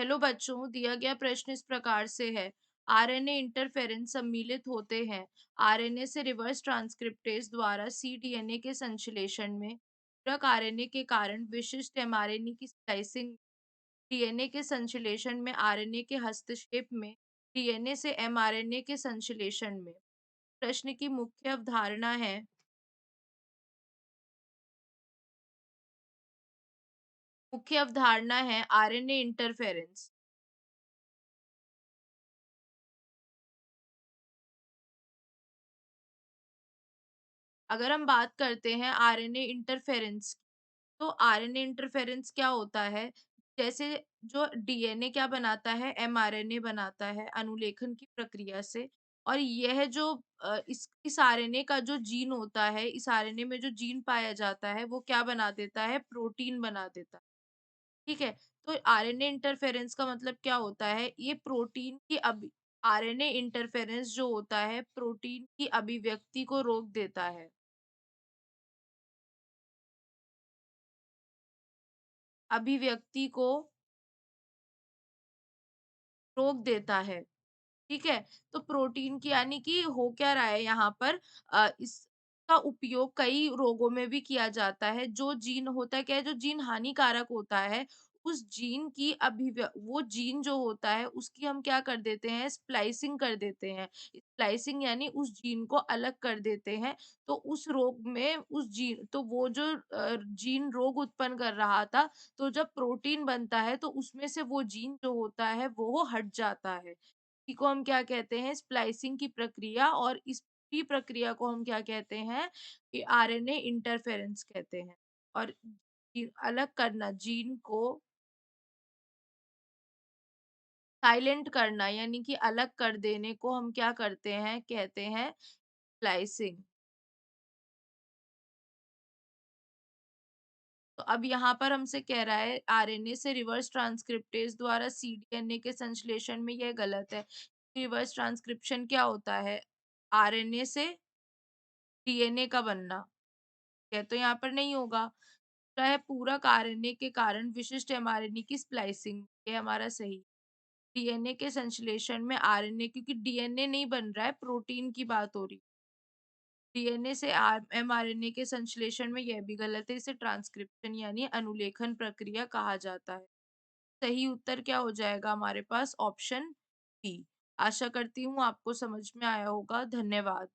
Hello बच्चों, दिया गया प्रश्न इस प्रकार से है। आरएनए इंटरफेरेंस सम्मिलित होते हैं। आरएनए से रिवर्स ट्रांसक्रिप्टेज द्वारा cDNA के संश्लेषण में, पूरक आरएनए के कारण विशिष्ट एमआरएनए की स्प्लाइसिंग, डीएनए के संश्लेषण में आरएनए के हस्तक्षेप में, डीएनए से एमआरएनए के संश्लेषण में। प्रश्न की मुख्य अवधारणा है आरएनए इंटरफेरेंस। अगर हम बात करते हैं आरएनए इंटरफेरेंस, तो आरएनए इंटरफेरेंस क्या होता है? जैसे जो डीएनए क्या बनाता है, एमआरएनए बनाता है अनुलेखन की प्रक्रिया से। और यह जो इस आरएनए का जो जीन होता है, इस आरएनए में जो जीन पाया जाता है, वो क्या बना देता है? प्रोटीन बना देता है। ठीक है? तो आरएनए इंटरफेरेंस का मतलब क्या होता है? ये प्रोटीन की अभी आरएनए इंटरफेरेंस जो होता है, प्रोटीन की अभिव्यक्ति को रोक देता है। अभिव्यक्ति को रोक देता है। ठीक है? तो प्रोटीन की यानी कि हो क्या रहा है यहाँ पर, इसका उपयोग कई रोगों में भी किया जाता है। जो जीन होता है क्या है, जो जीन हानिकारक होता है, उस जीन की वो जीन जो होता है उसकी हम क्या कर देते हैं, स्प्लाइसिंग कर देते हैं। स्प्लाइसिंग यानी उस जीन को अलग कर देते हैं। तो उस रोग में उस जीन तो वो जो जीन रोग उत्पन्न कर रहा था, तो जब प्रोटीन बनता है तो उसमें से वो जीन जो होता है वो हट जाता है। इसी को हम क्या कहते हैं, स्प्लाइसिंग की प्रक्रिया। और इस पूरी प्रक्रिया को हम क्या कहते हैं, ये आरएनए इंटरफेरेंस कहते हैं। और अलग करना, जीन को साइलेंट करना यानी कि अलग कर देने को हम क्या करते हैं, कहते हैं स्प्लाइसिंग। तो अब यहाँ पर हमसे कह रहा है आरएनए से रिवर्स ट्रांसक्रिप्टेज द्वारा cDNA के संश्लेषण में, यह गलत है। रिवर्स ट्रांसक्रिप्शन क्या होता है? आरएनए से डीएनए का बनना। यह तो यहाँ पर नहीं होगा। दूसरा है पूरक आरएनए के कारण विशिष्ट एमआरएनए की स्प्लाइसिंग, ये हमारा सही। डीएनए के संश्लेषण में आरएनए, क्योंकि डीएनए नहीं बन रहा है, प्रोटीन की बात हो रही। डीएनए से एमआरएनए के संश्लेषण में, यह भी गलत है। इसे ट्रांसक्रिप्शन यानी अनुलेखन प्रक्रिया कहा जाता है। सही उत्तर क्या हो जाएगा हमारे पास? Option B. आशा करती हूँ आपको समझ में आया होगा। धन्यवाद।